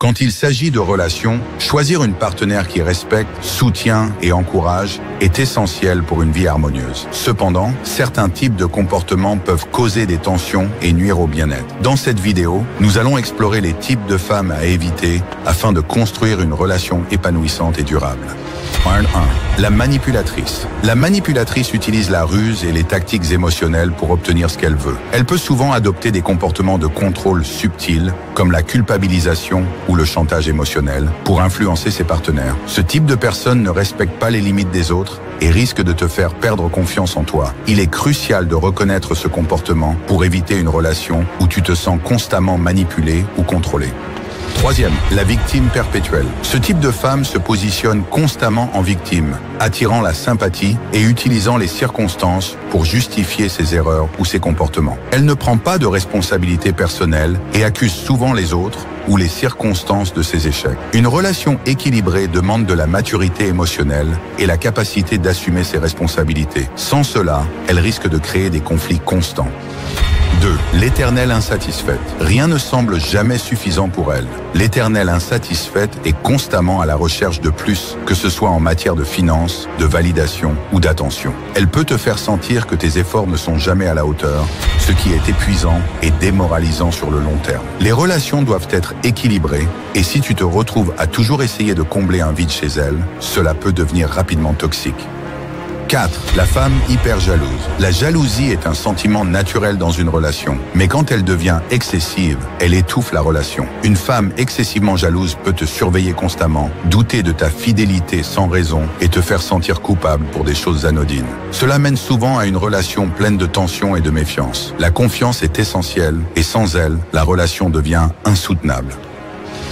Quand il s'agit de relations, choisir une partenaire qui respecte, soutient et encourage est essentiel pour une vie harmonieuse. Cependant, certains types de comportements peuvent causer des tensions et nuire au bien-être. Dans cette vidéo, nous allons explorer les types de femmes à éviter afin de construire une relation épanouissante et durable. Point 1. La manipulatrice. La manipulatrice utilise la ruse et les tactiques émotionnelles pour obtenir ce qu'elle veut. Elle peut souvent adopter des comportements de contrôle subtils, comme la culpabilisation ou le chantage émotionnel, pour influencer ses partenaires. Ce type de personne ne respecte pas les limites des autres et risque de te faire perdre confiance en toi. Il est crucial de reconnaître ce comportement pour éviter une relation où tu te sens constamment manipulé ou contrôlé. Troisième, la victime perpétuelle. Ce type de femme se positionne constamment en victime, attirant la sympathie et utilisant les circonstances pour justifier ses erreurs ou ses comportements. Elle ne prend pas de responsabilité personnelle et accuse souvent les autres ou les circonstances de ses échecs. Une relation équilibrée demande de la maturité émotionnelle et la capacité d'assumer ses responsabilités. Sans cela, elle risque de créer des conflits constants. 2. L'éternelle insatisfaite. Rien ne semble jamais suffisant pour elle. L'éternelle insatisfaite est constamment à la recherche de plus, que ce soit en matière de finances, de validation ou d'attention. Elle peut te faire sentir que tes efforts ne sont jamais à la hauteur, ce qui est épuisant et démoralisant sur le long terme. Les relations doivent être équilibrées et si tu te retrouves à toujours essayer de combler un vide chez elle, cela peut devenir rapidement toxique. 4. La femme hyper jalouse. La jalousie est un sentiment naturel dans une relation, mais quand elle devient excessive, elle étouffe la relation. Une femme excessivement jalouse peut te surveiller constamment, douter de ta fidélité sans raison et te faire sentir coupable pour des choses anodines. Cela mène souvent à une relation pleine de tension et de méfiance. La confiance est essentielle et sans elle, la relation devient insoutenable.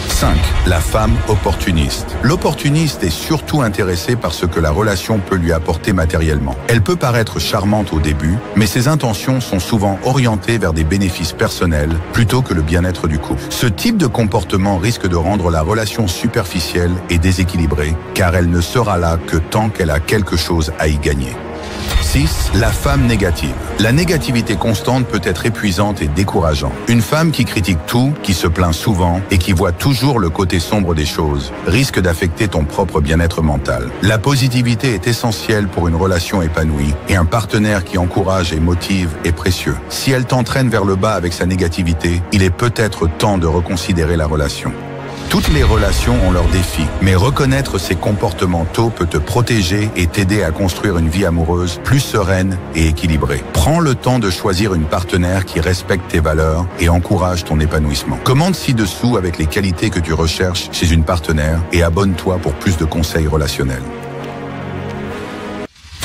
5. La femme opportuniste. L'opportuniste est surtout intéressée par ce que la relation peut lui apporter matériellement. Elle peut paraître charmante au début, mais ses intentions sont souvent orientées vers des bénéfices personnels plutôt que le bien-être du couple. Ce type de comportement risque de rendre la relation superficielle et déséquilibrée, car elle ne sera là que tant qu'elle a quelque chose à y gagner. 6. La femme négative. La négativité constante peut être épuisante et décourageante. Une femme qui critique tout, qui se plaint souvent et qui voit toujours le côté sombre des choses risque d'affecter ton propre bien-être mental. La positivité est essentielle pour une relation épanouie et un partenaire qui encourage et motive est précieux. Si elle t'entraîne vers le bas avec sa négativité, il est peut-être temps de reconsidérer la relation. Toutes les relations ont leurs défis, mais reconnaître ces comportements tôt peut te protéger et t'aider à construire une vie amoureuse plus sereine et équilibrée. Prends le temps de choisir une partenaire qui respecte tes valeurs et encourage ton épanouissement. Commente ci-dessous avec les qualités que tu recherches chez une partenaire et abonne-toi pour plus de conseils relationnels.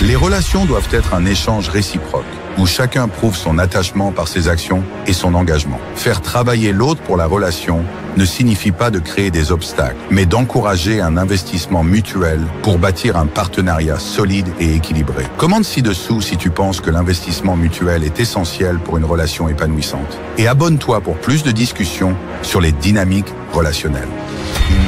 Les relations doivent être un échange réciproque, où chacun prouve son attachement par ses actions et son engagement. Faire travailler l'autre pour la relation ne signifie pas de créer des obstacles, mais d'encourager un investissement mutuel pour bâtir un partenariat solide et équilibré. Commente ci-dessous si tu penses que l'investissement mutuel est essentiel pour une relation épanouissante. Et abonne-toi pour plus de discussions sur les dynamiques relationnelles.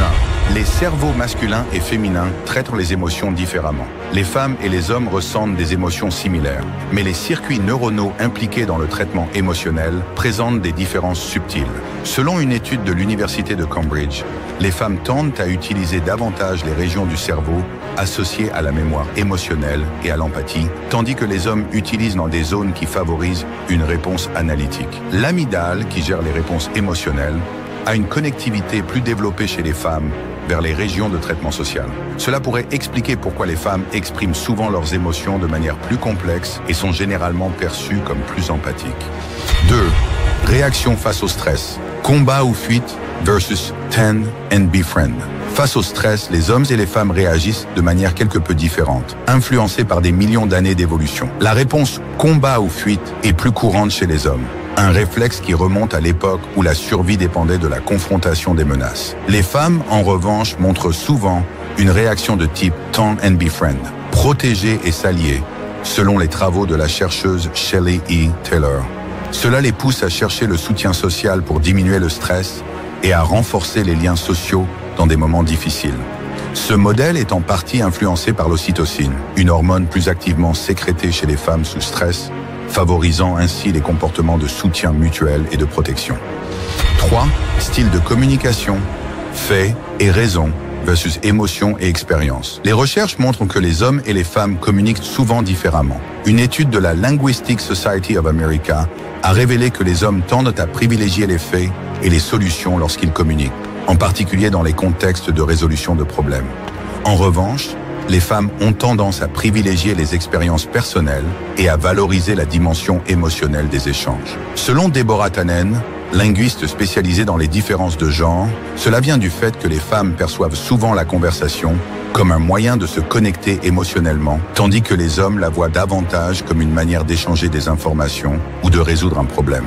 1. Les cerveaux masculins et féminins traitent les émotions différemment. Les femmes et les hommes ressentent des émotions similaires, mais les circuits neuronaux impliqués dans le traitement émotionnel présentent des différences subtiles. Selon une étude de l'Université de Cambridge, les femmes tendent à utiliser davantage les régions du cerveau associées à la mémoire émotionnelle et à l'empathie, tandis que les hommes utilisent dans des zones qui favorisent une réponse analytique. L'amygdale, qui gère les réponses émotionnelles, a une connectivité plus développée chez les femmes vers les régions de traitement social. Cela pourrait expliquer pourquoi les femmes expriment souvent leurs émotions de manière plus complexe et sont généralement perçues comme plus empathiques. 2. Réaction face au stress. Combat ou fuite versus tend and befriend. Face au stress, les hommes et les femmes réagissent de manière quelque peu différente, influencés par des millions d'années d'évolution. La réponse combat ou fuite est plus courante chez les hommes. Un réflexe qui remonte à l'époque où la survie dépendait de la confrontation des menaces. Les femmes, en revanche, montrent souvent une réaction de type tend and befriend, protéger et s'allier, selon les travaux de la chercheuse Shelley E. Taylor. Cela les pousse à chercher le soutien social pour diminuer le stress et à renforcer les liens sociaux dans des moments difficiles. Ce modèle est en partie influencé par l'ocytocine, une hormone plus activement sécrétée chez les femmes sous stress, favorisant ainsi les comportements de soutien mutuel et de protection. 3. Style de communication. faits et raison versus émotion et expérience. Les recherches montrent que les hommes et les femmes communiquent souvent différemment. Une étude de la Linguistic Society of America a révélé que les hommes tendent à privilégier les faits et les solutions lorsqu'ils communiquent, en particulier dans les contextes de résolution de problèmes. En revanche, les femmes ont tendance à privilégier les expériences personnelles et à valoriser la dimension émotionnelle des échanges. Selon Deborah Tannen, linguiste spécialisée dans les différences de genre, cela vient du fait que les femmes perçoivent souvent la conversation comme un moyen de se connecter émotionnellement, tandis que les hommes la voient davantage comme une manière d'échanger des informations ou de résoudre un problème.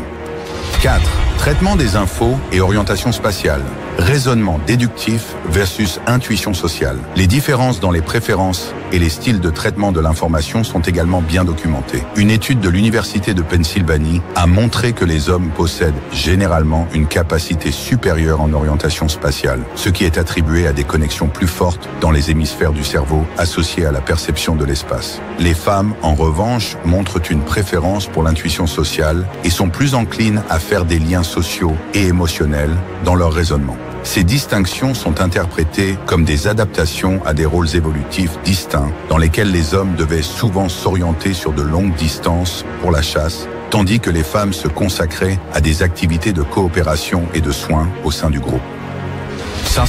4. Traitement des infos et orientation spatiale. Raisonnement déductif versus intuition sociale. Les différences dans les préférences et les styles de traitement de l'information sont également bien documentées. Une étude de l'Université de Pennsylvanie a montré que les hommes possèdent généralement une capacité supérieure en orientation spatiale, ce qui est attribué à des connexions plus fortes dans les hémisphères du cerveau associées à la perception de l'espace. Les femmes, en revanche, montrent une préférence pour l'intuition sociale et sont plus enclines à faire des liens sociaux et émotionnels dans leur raisonnement. Ces distinctions sont interprétées comme des adaptations à des rôles évolutifs distincts dans lesquels les hommes devaient souvent s'orienter sur de longues distances pour la chasse, tandis que les femmes se consacraient à des activités de coopération et de soins au sein du groupe. 5.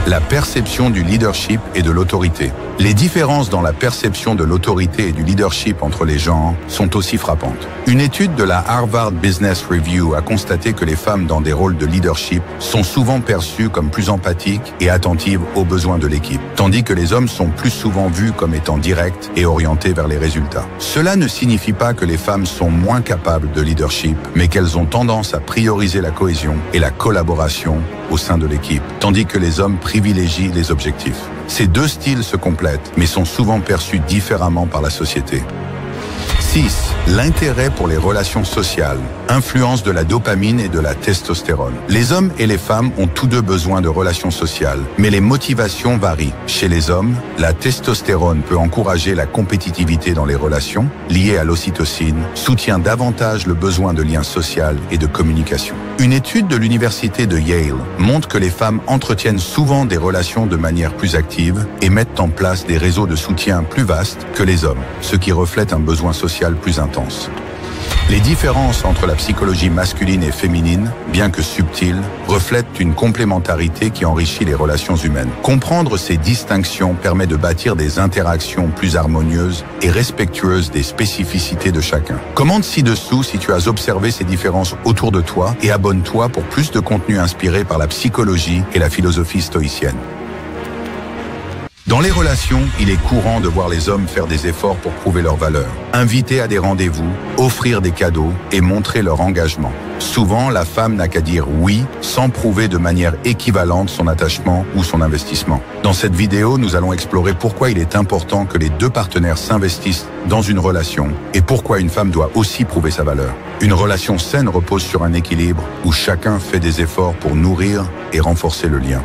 La perception du leadership et de l'autorité. Les différences dans la perception de l'autorité et du leadership entre les genres sont aussi frappantes. Une étude de la Harvard Business Review a constaté que les femmes dans des rôles de leadership sont souvent perçues comme plus empathiques et attentives aux besoins de l'équipe, tandis que les hommes sont plus souvent vus comme étant directs et orientés vers les résultats. Cela ne signifie pas que les femmes sont moins capables de leadership, mais qu'elles ont tendance à prioriser la cohésion et la collaboration au sein de l'équipe, tandis que les hommes privilégient les objectifs. Ces deux styles se complètent, mais sont souvent perçus différemment par la société. 6. L'intérêt pour les relations sociales. Influence de la dopamine et de la testostérone. Les hommes et les femmes ont tous deux besoin de relations sociales, mais les motivations varient. Chez les hommes, la testostérone peut encourager la compétitivité dans les relations, liée à l'ocytocine, soutient davantage le besoin de lien social et de communication. Une étude de l'université de Yale montre que les femmes entretiennent souvent des relations de manière plus active et mettent en place des réseaux de soutien plus vastes que les hommes, ce qui reflète un besoin social plus intense. Les différences entre la psychologie masculine et féminine, bien que subtiles, reflètent une complémentarité qui enrichit les relations humaines. Comprendre ces distinctions permet de bâtir des interactions plus harmonieuses et respectueuses des spécificités de chacun. Commente ci-dessous si tu as observé ces différences autour de toi et abonne-toi pour plus de contenu inspiré par la psychologie et la philosophie stoïcienne. Dans les relations, il est courant de voir les hommes faire des efforts pour prouver leur valeur, inviter à des rendez-vous, offrir des cadeaux et montrer leur engagement. Souvent, la femme n'a qu'à dire oui sans prouver de manière équivalente son attachement ou son investissement. Dans cette vidéo, nous allons explorer pourquoi il est important que les deux partenaires s'investissent dans une relation et pourquoi une femme doit aussi prouver sa valeur. Une relation saine repose sur un équilibre où chacun fait des efforts pour nourrir et renforcer le lien.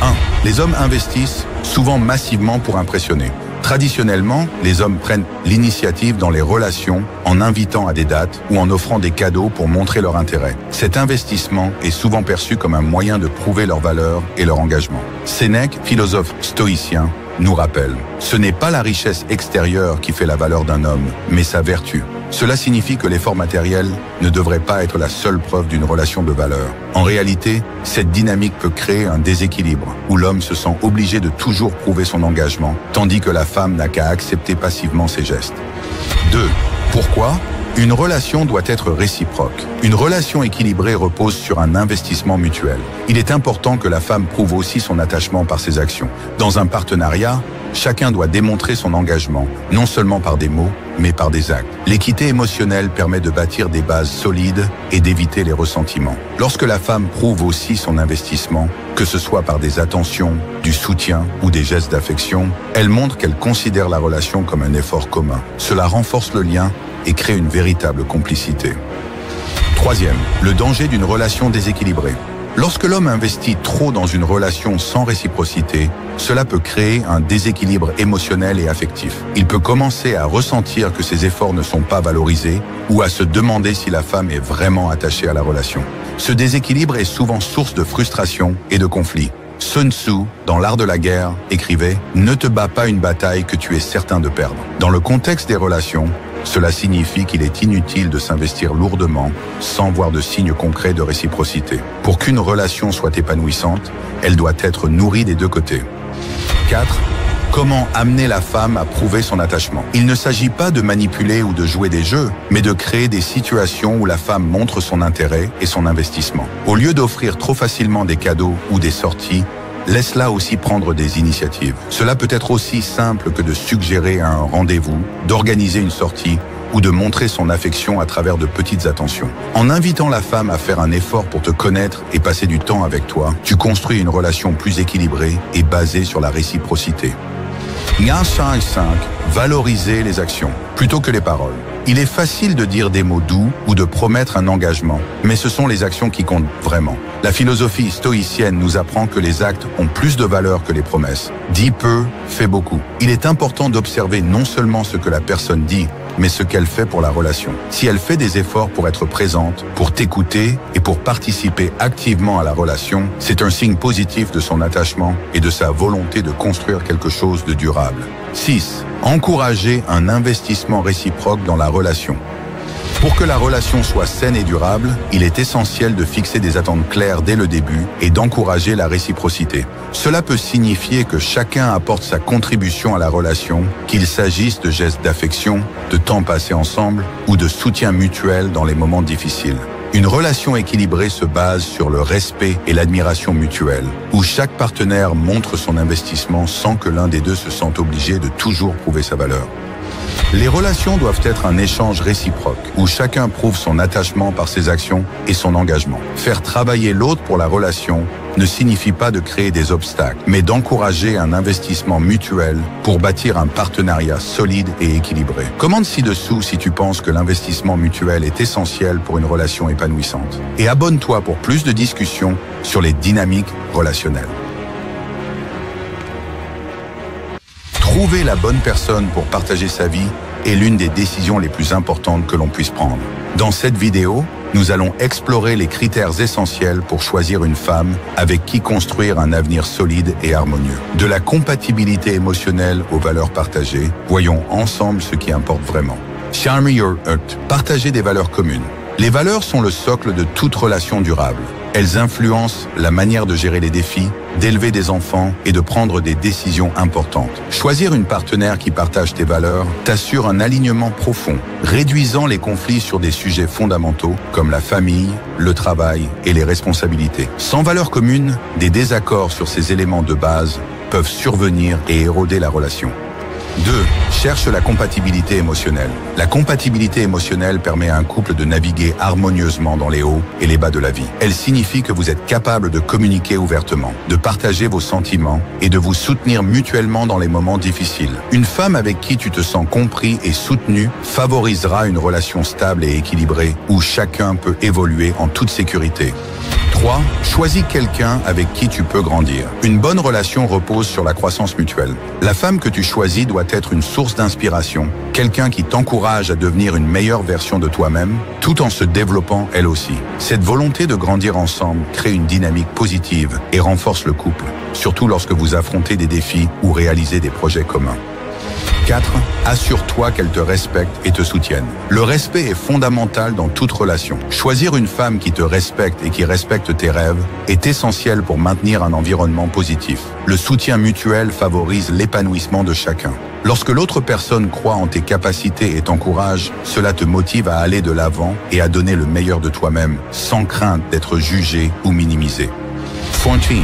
1. Les hommes investissent souvent massivement pour impressionner. Traditionnellement, les hommes prennent l'initiative dans les relations en invitant à des dates ou en offrant des cadeaux pour montrer leur intérêt. Cet investissement est souvent perçu comme un moyen de prouver leur valeur et leur engagement. Sénèque, philosophe stoïcien, nous rappelle « Ce n'est pas la richesse extérieure qui fait la valeur d'un homme, mais sa vertu ». Cela signifie que l'effort matériel ne devrait pas être la seule preuve d'une relation de valeur. En réalité, cette dynamique peut créer un déséquilibre où l'homme se sent obligé de toujours prouver son engagement, tandis que la femme n'a qu'à accepter passivement ses gestes. 2. Pourquoi ? Une relation doit être réciproque. Une relation équilibrée repose sur un investissement mutuel. Il est important que la femme prouve aussi son attachement par ses actions. Dans un partenariat, chacun doit démontrer son engagement, non seulement par des mots, mais par des actes. L'équité émotionnelle permet de bâtir des bases solides et d'éviter les ressentiments. Lorsque la femme prouve aussi son investissement, que ce soit par des attentions, du soutien ou des gestes d'affection, elle montre qu'elle considère la relation comme un effort commun. Cela renforce le lien et crée une véritable complicité. 3. Le danger d'une relation déséquilibrée. Lorsque l'homme investit trop dans une relation sans réciprocité, cela peut créer un déséquilibre émotionnel et affectif. Il peut commencer à ressentir que ses efforts ne sont pas valorisés ou à se demander si la femme est vraiment attachée à la relation. Ce déséquilibre est souvent source de frustration et de conflits. Sun Tzu, dans l'art de la guerre, écrivait « Ne te bats pas une bataille que tu es certain de perdre ». Dans le contexte des relations, cela signifie qu'il est inutile de s'investir lourdement sans voir de signes concrets de réciprocité. Pour qu'une relation soit épanouissante, elle doit être nourrie des deux côtés. 4. Comment amener la femme à prouver son attachement? Il ne s'agit pas de manipuler ou de jouer des jeux, mais de créer des situations où la femme montre son intérêt et son investissement. Au lieu d'offrir trop facilement des cadeaux ou des sorties, laisse-la aussi prendre des initiatives. Cela peut être aussi simple que de suggérer un rendez-vous, d'organiser une sortie ou de montrer son affection à travers de petites attentions. En invitant la femme à faire un effort pour te connaître et passer du temps avec toi, tu construis une relation plus équilibrée et basée sur la réciprocité. 5. Valoriser les actions plutôt que les paroles. Il est facile de dire des mots doux ou de promettre un engagement, mais ce sont les actions qui comptent vraiment. La philosophie stoïcienne nous apprend que les actes ont plus de valeur que les promesses. Dis peu, fais beaucoup. Il est important d'observer non seulement ce que la personne dit, mais ce qu'elle fait pour la relation. Si elle fait des efforts pour être présente, pour t'écouter et pour participer activement à la relation, c'est un signe positif de son attachement et de sa volonté de construire quelque chose de durable. 6. Encourager un investissement réciproque dans la relation. Pour que la relation soit saine et durable, il est essentiel de fixer des attentes claires dès le début et d'encourager la réciprocité. Cela peut signifier que chacun apporte sa contribution à la relation, qu'il s'agisse de gestes d'affection, de temps passé ensemble ou de soutien mutuel dans les moments difficiles. Une relation équilibrée se base sur le respect et l'admiration mutuelle, où chaque partenaire montre son investissement sans que l'un des deux se sente obligé de toujours prouver sa valeur. Les relations doivent être un échange réciproque, où chacun prouve son attachement par ses actions et son engagement. Faire travailler l'autre pour la relation ne signifie pas de créer des obstacles, mais d'encourager un investissement mutuel pour bâtir un partenariat solide et équilibré. Commente ci-dessous si tu penses que l'investissement mutuel est essentiel pour une relation épanouissante. Et abonne-toi pour plus de discussions sur les dynamiques relationnelles. Trouver la bonne personne pour partager sa vie est l'une des décisions les plus importantes que l'on puisse prendre. Dans cette vidéo, nous allons explorer les critères essentiels pour choisir une femme avec qui construire un avenir solide et harmonieux. De la compatibilité émotionnelle aux valeurs partagées, voyons ensemble ce qui importe vraiment. Share your heart. Partager des valeurs communes. Les valeurs sont le socle de toute relation durable. Elles influencent la manière de gérer les défis, d'élever des enfants et de prendre des décisions importantes. Choisir une partenaire qui partage tes valeurs t'assure un alignement profond, réduisant les conflits sur des sujets fondamentaux comme la famille, le travail et les responsabilités. Sans valeurs communes, des désaccords sur ces éléments de base peuvent survenir et éroder la relation. 2. Cherche la compatibilité émotionnelle. La compatibilité émotionnelle permet à un couple de naviguer harmonieusement dans les hauts et les bas de la vie. Elle signifie que vous êtes capable de communiquer ouvertement, de partager vos sentiments et de vous soutenir mutuellement dans les moments difficiles. Une femme avec qui tu te sens compris et soutenu favorisera une relation stable et équilibrée où chacun peut évoluer en toute sécurité. 3. Choisis quelqu'un avec qui tu peux grandir. Une bonne relation repose sur la croissance mutuelle. La femme que tu choisis doit être une source d'inspiration, quelqu'un qui t'encourage à devenir une meilleure version de toi-même, tout en se développant elle aussi. Cette volonté de grandir ensemble crée une dynamique positive et renforce le couple, surtout lorsque vous affrontez des défis ou réalisez des projets communs. 4. Assure-toi qu'elle te respecte et te soutienne. Le respect est fondamental dans toute relation. Choisir une femme qui te respecte et qui respecte tes rêves est essentiel pour maintenir un environnement positif. Le soutien mutuel favorise l'épanouissement de chacun. Lorsque l'autre personne croit en tes capacités et t'encourage, cela te motive à aller de l'avant et à donner le meilleur de toi-même, sans crainte d'être jugé ou minimisé. 14.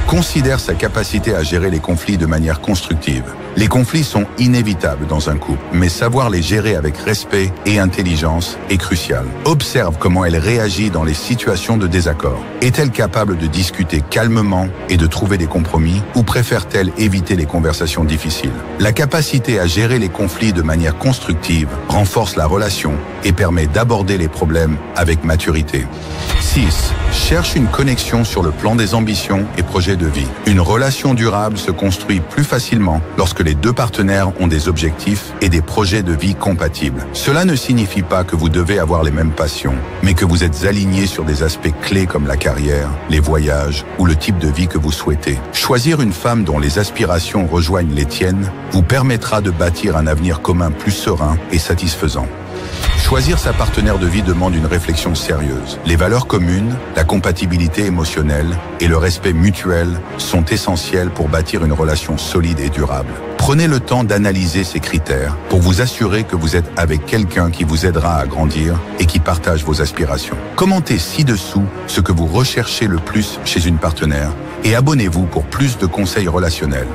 Considère sa capacité à gérer les conflits de manière constructive. Les conflits sont inévitables dans un couple, mais savoir les gérer avec respect et intelligence est crucial. Observe comment elle réagit dans les situations de désaccord. Est-elle capable de discuter calmement et de trouver des compromis, ou préfère-t-elle éviter les conversations difficiles? La capacité à gérer les conflits de manière constructive renforce la relation et permet d'aborder les problèmes avec maturité. 6. Cherche une connexion sur le plan des ambitions et projets de vie. Une relation durable se construit plus facilement lorsque les deux partenaires ont des objectifs et des projets de vie compatibles. Cela ne signifie pas que vous devez avoir les mêmes passions, mais que vous êtes alignés sur des aspects clés comme la carrière, les voyages ou le type de vie que vous souhaitez. Choisir une femme dont les aspirations rejoignent les tiennes vous permettra de bâtir un avenir commun plus serein et satisfaisant. Choisir sa partenaire de vie demande une réflexion sérieuse. Les valeurs communes, la compatibilité émotionnelle et le respect mutuel sont essentiels pour bâtir une relation solide et durable. Prenez le temps d'analyser ces critères pour vous assurer que vous êtes avec quelqu'un qui vous aidera à grandir et qui partage vos aspirations. Commentez ci-dessous ce que vous recherchez le plus chez une partenaire et abonnez-vous pour plus de conseils relationnels.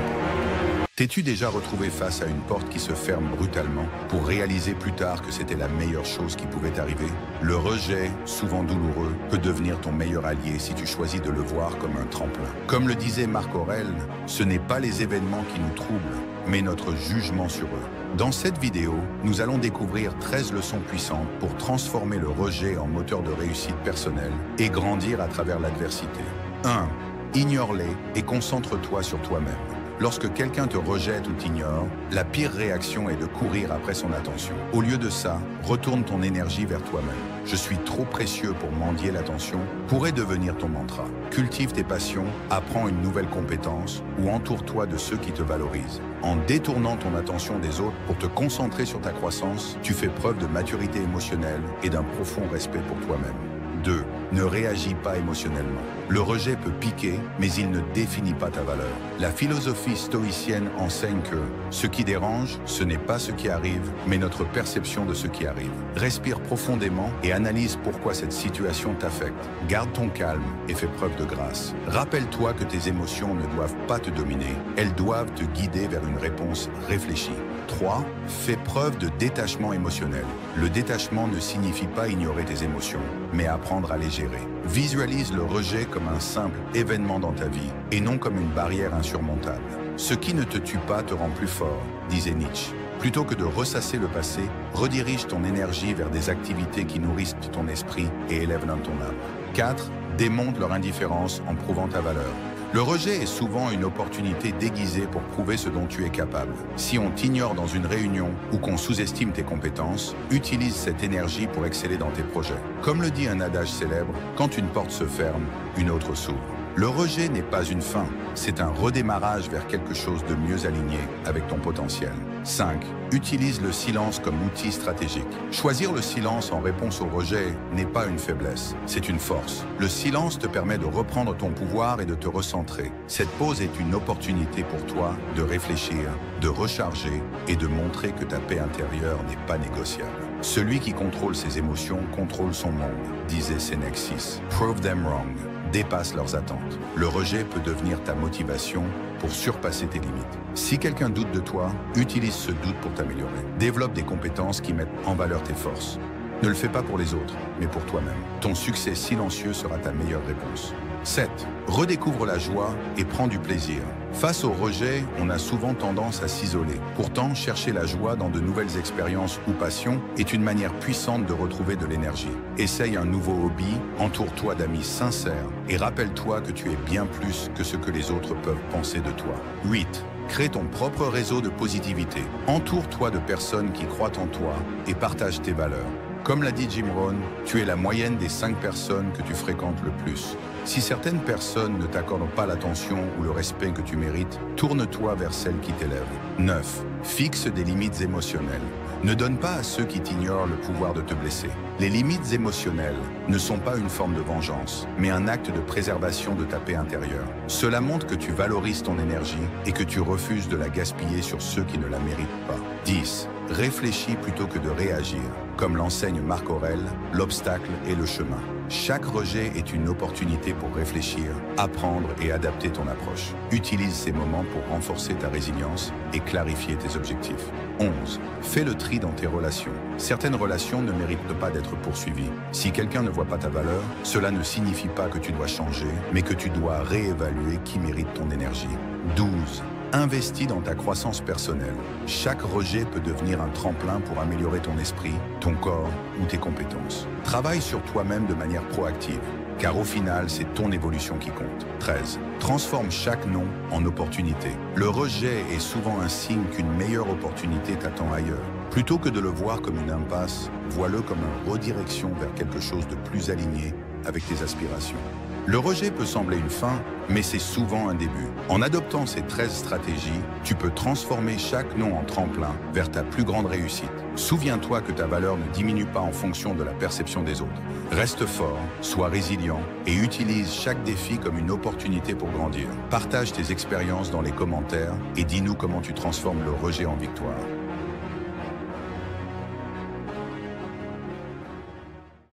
T'es-tu déjà retrouvé face à une porte qui se ferme brutalement pour réaliser plus tard que c'était la meilleure chose qui pouvait arriver? Le rejet, souvent douloureux, peut devenir ton meilleur allié si tu choisis de le voir comme un tremplin. Comme le disait Marc Aurèle, ce n'est pas les événements qui nous troublent, mais notre jugement sur eux. Dans cette vidéo, nous allons découvrir 13 leçons puissantes pour transformer le rejet en moteur de réussite personnelle et grandir à travers l'adversité. 1. Ignore-les et concentre-toi sur toi-même. Lorsque quelqu'un te rejette ou t'ignore, la pire réaction est de courir après son attention. Au lieu de ça, retourne ton énergie vers toi-même. « Je suis trop précieux pour mendier l'attention » pourrait devenir ton mantra. Cultive tes passions, apprends une nouvelle compétence ou entoure-toi de ceux qui te valorisent. En détournant ton attention des autres pour te concentrer sur ta croissance, tu fais preuve de maturité émotionnelle et d'un profond respect pour toi-même. 2. Ne réagis pas émotionnellement. Le rejet peut piquer, mais il ne définit pas ta valeur. La philosophie stoïcienne enseigne que ce qui dérange, ce n'est pas ce qui arrive, mais notre perception de ce qui arrive. Respire profondément et analyse pourquoi cette situation t'affecte. Garde ton calme et fais preuve de grâce. Rappelle-toi que tes émotions ne doivent pas te dominer, elles doivent te guider vers une réponse réfléchie. 3. Fais preuve de détachement émotionnel. Le détachement ne signifie pas ignorer tes émotions, mais apprendre à les gérer. Visualise le rejet comme un simple événement dans ta vie et non comme une barrière insurmontable. Ce qui ne te tue pas te rend plus fort, disait Nietzsche. Plutôt que de ressasser le passé, redirige ton énergie vers des activités qui nourrissent ton esprit et élèvent dans ton âme. 4. Démontre leur indifférence en prouvant ta valeur. Le rejet est souvent une opportunité déguisée pour prouver ce dont tu es capable. Si on t'ignore dans une réunion ou qu'on sous-estime tes compétences, utilise cette énergie pour exceller dans tes projets. Comme le dit un adage célèbre, quand une porte se ferme, une autre s'ouvre. Le rejet n'est pas une fin, c'est un redémarrage vers quelque chose de mieux aligné avec ton potentiel. 5. Utilise le silence comme outil stratégique. Choisir le silence en réponse au rejet n'est pas une faiblesse, c'est une force. Le silence te permet de reprendre ton pouvoir et de te recentrer. Cette pause est une opportunité pour toi de réfléchir, de recharger et de montrer que ta paix intérieure n'est pas négociable. Celui qui contrôle ses émotions contrôle son monde, disait Sénèque 6. Prove them wrong. Dépasse leurs attentes. Le rejet peut devenir ta motivation pour surpasser tes limites. Si quelqu'un doute de toi, utilise ce doute pour t'améliorer. Développe des compétences qui mettent en valeur tes forces. Ne le fais pas pour les autres, mais pour toi-même. Ton succès silencieux sera ta meilleure réponse. 7. Redécouvre la joie et prends du plaisir. Face au rejet, on a souvent tendance à s'isoler. Pourtant, chercher la joie dans de nouvelles expériences ou passions est une manière puissante de retrouver de l'énergie. Essaye un nouveau hobby, entoure-toi d'amis sincères et rappelle-toi que tu es bien plus que ce que les autres peuvent penser de toi. 8. Crée ton propre réseau de positivité. Entoure-toi de personnes qui croient en toi et partagent tes valeurs. Comme l'a dit Jim Rohn, tu es la moyenne des 5 personnes que tu fréquentes le plus. Si certaines personnes ne t'accordent pas l'attention ou le respect que tu mérites, tourne-toi vers celles qui t'élèvent. 9. Fixe des limites émotionnelles. Ne donne pas à ceux qui t'ignorent le pouvoir de te blesser. Les limites émotionnelles ne sont pas une forme de vengeance, mais un acte de préservation de ta paix intérieure. Cela montre que tu valorises ton énergie et que tu refuses de la gaspiller sur ceux qui ne la méritent pas. 10. Réfléchis plutôt que de réagir. Comme l'enseigne Marc Aurèle, l'obstacle est le chemin. Chaque rejet est une opportunité pour réfléchir, apprendre et adapter ton approche. Utilise ces moments pour renforcer ta résilience et clarifier tes objectifs. 11. Fais le tri dans tes relations. Certaines relations ne méritent pas d'être poursuivies. Si quelqu'un ne voit pas ta valeur, cela ne signifie pas que tu dois changer, mais que tu dois réévaluer qui mérite ton énergie. 12. Investis dans ta croissance personnelle. Chaque rejet peut devenir un tremplin pour améliorer ton esprit, ton corps ou tes compétences. Travaille sur toi-même de manière proactive, car au final, c'est ton évolution qui compte. 13. Transforme chaque non en opportunité. Le rejet est souvent un signe qu'une meilleure opportunité t'attend ailleurs. Plutôt que de le voir comme une impasse, vois-le comme une redirection vers quelque chose de plus aligné avec tes aspirations. Le rejet peut sembler une fin, mais c'est souvent un début. En adoptant ces 13 stratégies, tu peux transformer chaque non en tremplin vers ta plus grande réussite. Souviens-toi que ta valeur ne diminue pas en fonction de la perception des autres. Reste fort, sois résilient et utilise chaque défi comme une opportunité pour grandir. Partage tes expériences dans les commentaires et dis-nous comment tu transformes le rejet en victoire.